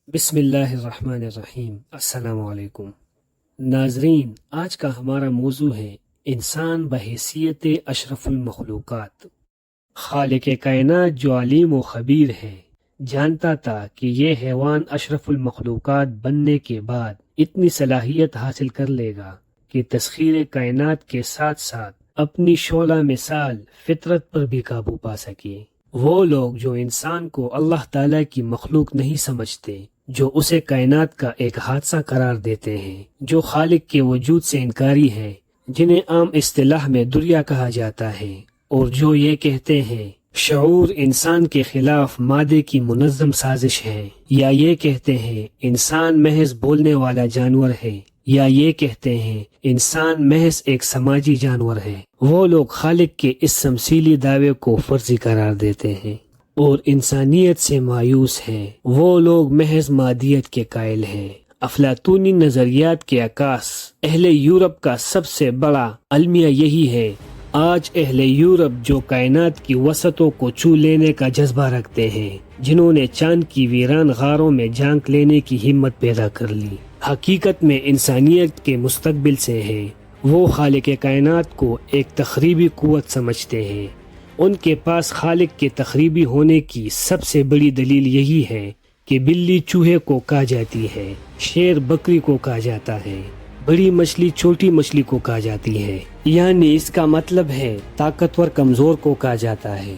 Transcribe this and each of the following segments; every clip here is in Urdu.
بسم اللہ الرحمن الرحیم۔ السلام علیکم ناظرین، آج کا ہمارا موضوع ہے انسان بحیثیت اشرف المخلوقات۔ خالق کائنات جو علیم و خبیر ہے جانتا تھا کہ یہ حیوان اشرف المخلوقات بننے کے بعد اتنی صلاحیت حاصل کر لے گا کہ تسخیر کائنات کے ساتھ ساتھ اپنی شعلہ مثال فطرت پر بھی قابو پا سکے۔ وہ لوگ جو انسان کو اللہ تعالیٰ کی مخلوق نہیں سمجھتے، جو اسے کائنات کا ایک حادثہ قرار دیتے ہیں، جو خالق کے وجود سے انکاری ہیں، جنہیں عام اصطلاح میں دریا کہا جاتا ہے، اور جو یہ کہتے ہیں شعور انسان کے خلاف مادے کی منظم سازش ہے، یا یہ کہتے ہیں انسان محض بولنے والا جانور ہے، یا یہ کہتے ہیں انسان محض ایک سماجی جانور ہے، وہ لوگ خالق کے اس تمثیلی دعوے کو فرضی قرار دیتے ہیں اور انسانیت سے مایوس ہیں۔ وہ لوگ محض مادیت کے قائل ہیں۔ افلاطونی نظریات کے عکاس اہل یورپ کا سب سے بڑا المیہ یہی ہے۔ آج اہل یورپ جو کائنات کی وسعتوں کو چھو لینے کا جذبہ رکھتے ہیں، جنہوں نے چاند کی ویران غاروں میں جھانک لینے کی ہمت پیدا کر لی، حقیقت میں انسانیت کے مستقبل سے ہیں۔ وہ خالق کائنات کو ایک تخریبی قوت سمجھتے ہیں۔ ان کے پاس خالق کے تخریبی ہونے کی سب سے بڑی دلیل یہی ہے کہ بلی چوہے کو کھا جاتی ہے، شیر بکری کو کھا جاتا ہے، بڑی مچھلی چھوٹی مچھلی کو کھا جاتی ہے، یعنی اس کا مطلب ہے طاقتور کمزور کو کھا جاتا ہے۔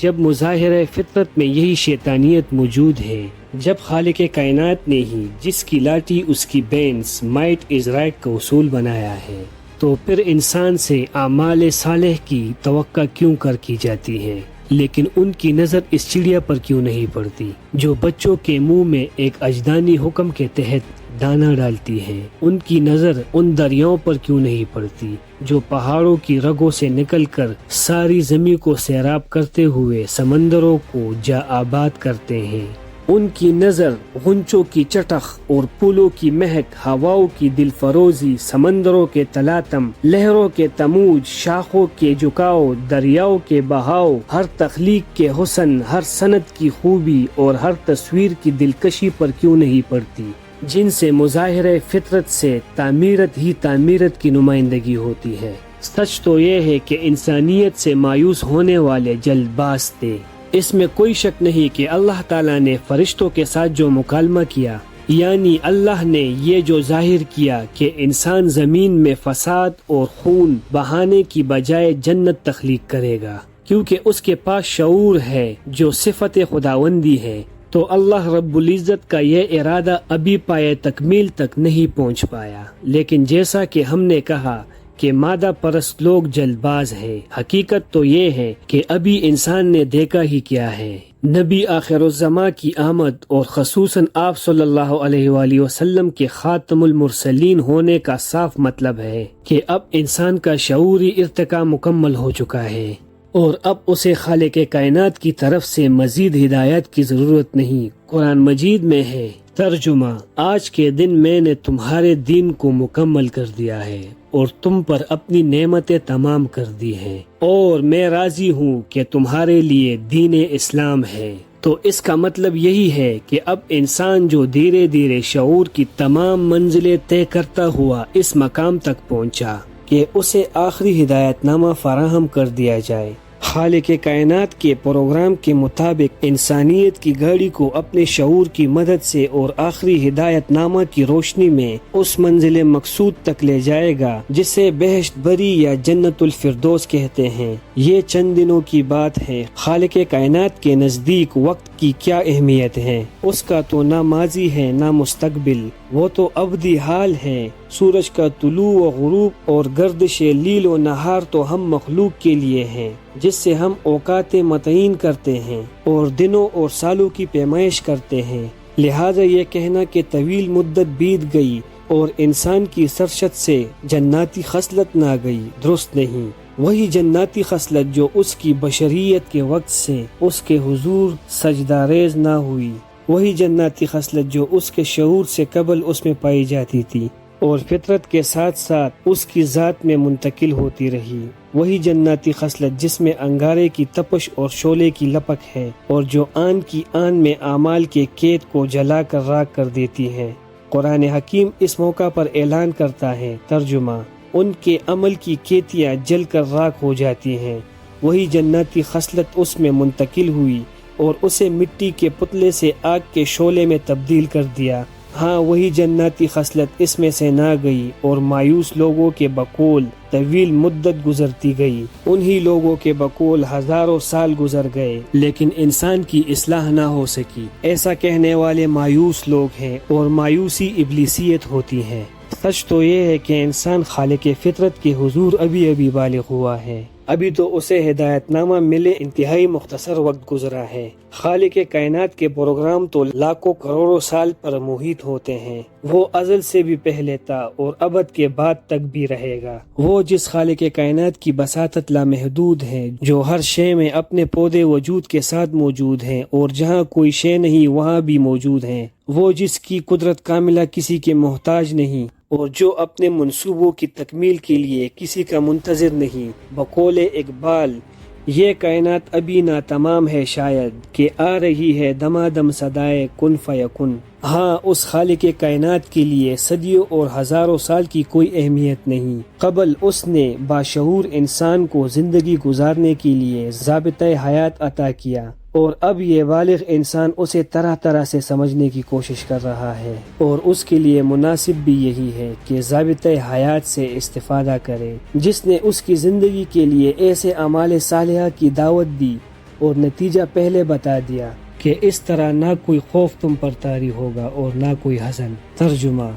جب مظاہرہ فطرت میں یہی شیطانیت موجود ہے، جب خالق کائنات نے ہی جس کی لاٹھی اس کی بینس مائٹ از رائٹ کا اصول بنایا ہے، تو پھر انسان سے اعمال صالح کی توقع کیوں کی جاتی ہے، لیکن ان کی نظر اس چڑیا پر کیوں نہیں پڑتی جو بچوں کے منہ میں ایک اجدانی حکم کے تحت دانہ ڈالتی ہے؟ ان کی نظر ان دریاؤں پر کیوں نہیں پڑتی جو پہاڑوں کی رگوں سے نکل کر ساری زمین کو سیراب کرتے ہوئے سمندروں کو جا آباد کرتے ہیں؟ ان کی نظر غنچوں کی چٹخ اور پھولوں کی مہک، ہواؤں کی دل فروزی، سمندروں کے تلاطم، لہروں کے تموج، شاخوں کے جھکاؤ، دریاؤں کے بہاؤ، ہر تخلیق کے حسن، ہر صنعت کی خوبی اور ہر تصویر کی دلکشی پر کیوں نہیں پڑتی، جن سے مظاہرہ فطرت سے تعمیرت ہی تعمیرت کی نمائندگی ہوتی ہے؟ سچ تو یہ ہے کہ انسانیت سے مایوس ہونے والے جلد باز تھے۔ اس میں کوئی شک نہیں کہ اللہ تعالیٰ نے فرشتوں کے ساتھ جو مکالمہ کیا، یعنی اللہ نے یہ جو ظاہر کیا کہ انسان زمین میں فساد اور خون بہانے کی بجائے جنت تخلیق کرے گا، کیونکہ اس کے پاس شعور ہے جو صفت خداوندی ہے، تو اللہ رب العزت کا یہ ارادہ ابھی پائے تکمیل تک نہیں پہنچ پایا۔ لیکن جیسا کہ ہم نے کہا کہ مادہ پرست لوگ جلد باز ہیں، حقیقت تو یہ ہے کہ ابھی انسان نے دیکھا ہی کیا ہے۔ نبی آخر الزماں کی آمد اور خصوصاً آپ صلی اللہ علیہ وآلہ وسلم کے خاتم المرسلین ہونے کا صاف مطلب ہے کہ اب انسان کا شعوری ارتقاء مکمل ہو چکا ہے، اور اب اسے خالق کائنات کی طرف سے مزید ہدایت کی ضرورت نہیں۔ قرآن مجید میں ہے ترجمہ: آج کے دن میں نے تمہارے دین کو مکمل کر دیا ہے اور تم پر اپنی نعمتیں تمام کر دی ہیں، اور میں راضی ہوں کہ تمہارے لیے دین اسلام ہے۔ تو اس کا مطلب یہی ہے کہ اب انسان جو دھیرے دھیرے شعور کی تمام منزلیں طے کرتا ہوا اس مقام تک پہنچا کہ اسے آخری ہدایت نامہ فراہم کر دیا جائے۔ خالق کائنات کے پروگرام کے مطابق انسانیت کی گاڑی کو اپنے شعور کی مدد سے اور آخری ہدایت نامہ کی روشنی میں اس منزل مقصود تک لے جائے گا جسے بہشت بری یا جنت الفردوس کہتے ہیں۔ یہ چند دنوں کی بات ہے۔ خالق کائنات کے نزدیک وقت کی کیا اہمیت ہے؟ اس کا تو نہ ماضی ہے نہ مستقبل، وہ تو ابدی حال ہے۔ سورج کا طلوع و غروب اور گردش لیل و نہار تو ہم مخلوق کے لیے ہیں، جس سے ہم اوقات متعین کرتے ہیں اور دنوں اور سالوں کی پیمائش کرتے ہیں۔ لہذا یہ کہنا کہ طویل مدت بیت گئی اور انسان کی سرشت سے جناتی خصلت نہ گئی درست نہیں۔ وہی جناتی خصلت جو اس کی بشریت کے وقت سے اس کے حضور سجدہ ریز نہ ہوئی، وہی جناتی خصلت جو اس کے شعور سے قبل اس میں پائی جاتی تھی، اور فطرت کے ساتھ ساتھ اس کی ذات میں منتقل ہوتی رہی۔ وہی جناتی خصلت جس میں انگارے کی تپش اور شعلے کی لپک ہے، اور جو آن کی آن میں اعمال کے قید کو جلا کر راکھ کر دیتی ہے۔ قرآن حکیم اس موقع پر اعلان کرتا ہے، ترجمہ: ان کے عمل کی کھیتیاں جل کر راکھ ہو جاتی ہیں۔ وہی جناتی خصلت اس میں منتقل ہوئی اور اسے مٹی کے پتلے سے آگ کے شعلے میں تبدیل کر دیا۔ ہاں، وہی جناتی خصلت اس میں سے نہ گئی اور مایوس لوگوں کے بقول طویل مدت گزرتی گئی۔ انہی لوگوں کے بقول ہزاروں سال گزر گئے، لیکن انسان کی اصلاح نہ ہو سکی۔ ایسا کہنے والے مایوس لوگ ہیں، اور مایوسی ابلیسیت ہوتی ہے۔ سچ تو یہ ہے کہ انسان خالق فطرت کے حضور ابھی بالغ ہوا ہے۔ ابھی تو اسے ہدایت نامہ ملے انتہائی مختصر وقت گزرا ہے۔ خالق کائنات کے پروگرام تو لاکھوں کروڑوں سال پر محیط ہوتے ہیں۔ وہ ازل سے بھی پہلے تھا اور ابد کے بعد تک بھی رہے گا۔ وہ جس خالق کائنات کی بساطت لامحدود ہے، جو ہر شے میں اپنے پودے وجود کے ساتھ موجود ہیں، اور جہاں کوئی شے نہیں وہاں بھی موجود ہیں۔ وہ جس کی قدرت کاملہ کسی کے محتاج نہیں، اور جو اپنے منصوبوں کی تکمیل کے لیے کسی کا منتظر نہیں۔ بقول اقبال، یہ کائنات ابھی ناتمام ہے شاید، کہ آ رہی ہے دمادم صدائے کن فیکن۔ ہاں، اس خالق کائنات کے لیے صدیوں اور ہزاروں سال کی کوئی اہمیت نہیں۔ قبل اس نے باشعور انسان کو زندگی گزارنے کے لیے ضابطۂ حیات عطا کیا، اور اب یہ بالغ انسان اسے طرح طرح سے سمجھنے کی کوشش کر رہا ہے، اور اس کے لیے مناسب بھی یہی ہے کہ ضابطۂ حیات سے استفادہ کرے، جس نے اس کی زندگی کے لیے ایسے اعمال صالحہ کی دعوت دی اور نتیجہ پہلے بتا دیا کہ اس طرح نہ کوئی خوف تم پر طاری ہوگا اور نہ کوئی حزن۔ ترجمہ: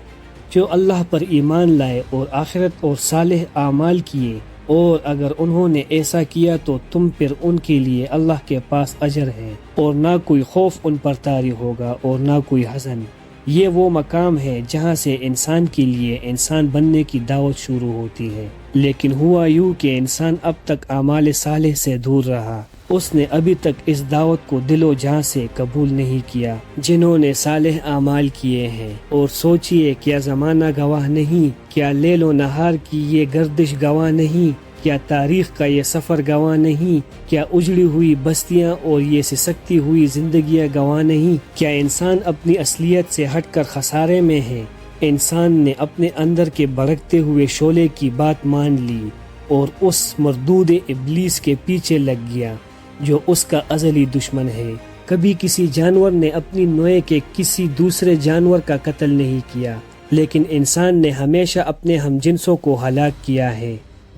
جو اللہ پر ایمان لائے اور آخرت اور صالح اعمال کیے، اور اگر انہوں نے ایسا کیا تو تم پر ان کے لیے اللہ کے پاس اجر ہے، اور نہ کوئی خوف ان پر طاری ہوگا اور نہ کوئی حزن۔ یہ وہ مقام ہے جہاں سے انسان کے لیے انسان بننے کی دعوت شروع ہوتی ہے، لیکن ہوا یوں کہ انسان اب تک اعمال صالح سے دور رہا۔ اس نے ابھی تک اس دعوت کو دل و جان سے قبول نہیں کیا۔ جنہوں نے صالح اعمال کیے ہیں، اور سوچئے کیا زمانہ گواہ نہیں، کیا لیل و نہار کی یہ گردش گواہ نہیں، کیا تاریخ کا یہ سفر گواہ نہیں، کیا اجڑی ہوئی بستیاں اور یہ سسکتی ہوئی زندگیاں گواہ نہیں، کیا انسان اپنی اصلیت سے ہٹ کر خسارے میں ہے؟ انسان نے اپنے اندر کے بھڑکتے ہوئے شعلے کی بات مان لی اور اس مردود ابلیس کے پیچھے لگ گیا جو اس کا ازلی دشمن ہے۔ کبھی کسی جانور نے اپنی نوع کے کسی دوسرے جانور کا قتل نہیں کیا، لیکن انسان نے ہمیشہ اپنے ہم جنسوں کو ہلاک کیا ہے۔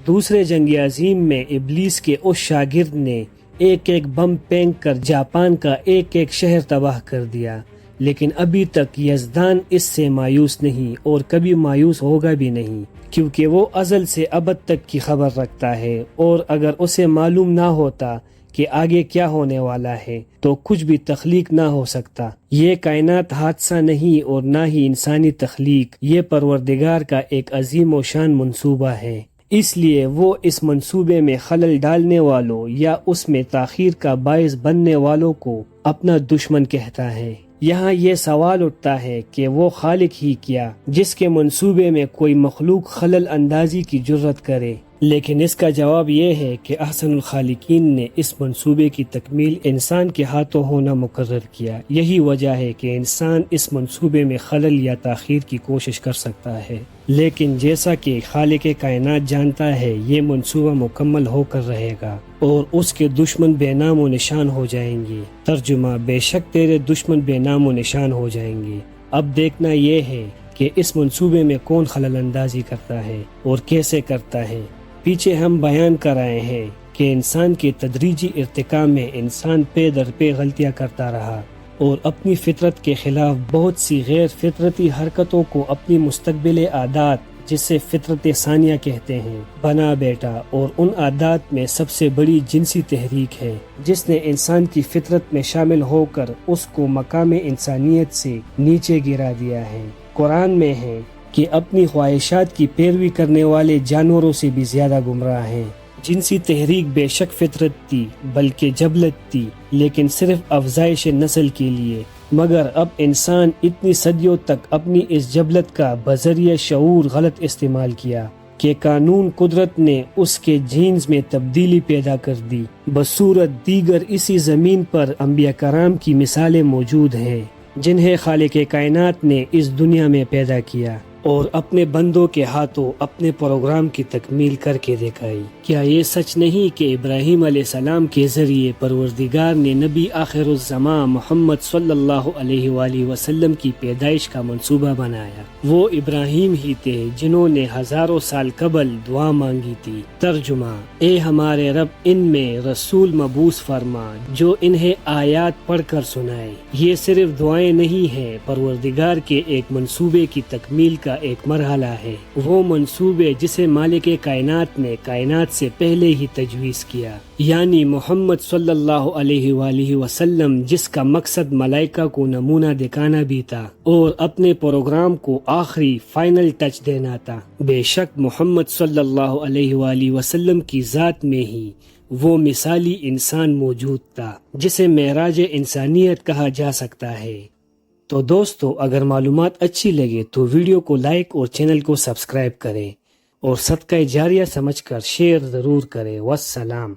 دوسرے جنگ عظیم میں ابلیس کے اس شاگرد نے ایک بم پھینک کر جاپان کا ایک شہر تباہ کر دیا، لیکن ابھی تک یزدان اس سے مایوس نہیں اور کبھی مایوس ہوگا بھی نہیں، کیونکہ وہ ازل سے ابد تک کی خبر رکھتا ہے، اور اگر اسے معلوم نہ ہوتا کہ آگے کیا ہونے والا ہے تو کچھ بھی تخلیق نہ ہو سکتا۔ یہ کائنات حادثہ نہیں اور نہ ہی انسانی تخلیق، یہ پروردگار کا ایک عظیم و شان منصوبہ ہے۔ اس لیے وہ اس منصوبے میں خلل ڈالنے والوں یا اس میں تاخیر کا باعث بننے والوں کو اپنا دشمن کہتا ہے۔ یہاں یہ سوال اٹھتا ہے کہ وہ خالق ہی کیا جس کے منصوبے میں کوئی مخلوق خلل اندازی کی جرت کرے؟ لیکن اس کا جواب یہ ہے کہ احسن الخالقین نے اس منصوبے کی تکمیل انسان کے ہاتھوں ہونا مقرر کیا۔ یہی وجہ ہے کہ انسان اس منصوبے میں خلل یا تاخیر کی کوشش کر سکتا ہے، لیکن جیسا کہ خالق کائنات جانتا ہے یہ منصوبہ مکمل ہو کر رہے گا اور اس کے دشمن بے نام و نشان ہو جائیں گے۔ ترجمہ: بے شک تیرے دشمن بے نام و نشان ہو جائیں گے۔ اب دیکھنا یہ ہے کہ اس منصوبے میں کون خلل اندازی کرتا ہے اور کیسے کرتا ہے۔ پیچھے ہم بیان کر آئے ہیں کہ انسان کے تدریجی ارتقاء میں انسان پے در پے غلطیاں کرتا رہا اور اپنی فطرت کے خلاف بہت سی غیر فطرتی حرکتوں کو اپنی مستقبل عادات، جسے فطرت ثانیہ کہتے ہیں، بنا بیٹھا، اور ان عادات میں سب سے بڑی جنسی تحریک ہے جس نے انسان کی فطرت میں شامل ہو کر اس کو مقام انسانیت سے نیچے گرا دیا ہے۔ قرآن میں ہے کہ اپنی خواہشات کی پیروی کرنے والے جانوروں سے بھی زیادہ گمراہ ہیں۔ جنسی تحریک بے شک فطرت تھی بلکہ جبلت تھی، لیکن صرف افزائش نسل کے لیے، مگر اب انسان اتنی صدیوں تک اپنی اس جبلت کا بذریعہ شعور غلط استعمال کیا کہ قانون قدرت نے اس کے جینز میں تبدیلی پیدا کر دی۔ بصورت دیگر اسی زمین پر انبیاء کرام کی مثالیں موجود ہیں جنہیں خالق کائنات نے اس دنیا میں پیدا کیا اور اپنے بندوں کے ہاتھوں اپنے پروگرام کی تکمیل کر کے دکھائی۔ کیا یہ سچ نہیں کہ ابراہیم علیہ السلام کے ذریعے پروردگار نے نبی آخر الزمان محمد صلی اللہ علیہ وآلہ وسلم کی پیدائش کا منصوبہ بنایا؟ وہ ابراہیم ہی تھے جنہوں نے ہزاروں سال قبل دعا مانگی تھی۔ ترجمہ: اے ہمارے رب، ان میں رسول مبعوث فرما جو انہیں آیات پڑھ کر سنائے۔ یہ صرف دعائیں نہیں ہیں، پروردگار کے ایک منصوبے کی تکمیل کا ایک مرحلہ ہے، وہ منصوبے جسے مالک کائنات نے کائنات سے پہلے ہی تجویز کیا، یعنی محمد صلی اللہ علیہ وآلہ وسلم، جس کا مقصد ملائکہ کو نمونہ دکھانا بھی تھا اور اپنے پروگرام کو آخری فائنل ٹچ دینا تھا۔ بے شک محمد صلی اللہ علیہ وآلہ وسلم کی ذات میں ہی وہ مثالی انسان موجود تھا جسے معراج انسانیت کہا جا سکتا ہے۔ تو دوستو، اگر معلومات اچھی لگے تو ویڈیو کو لائک اور چینل کو سبسکرائب کریں اور صدقہ جاریہ سمجھ کر شیئر ضرور کریں۔ والسلام۔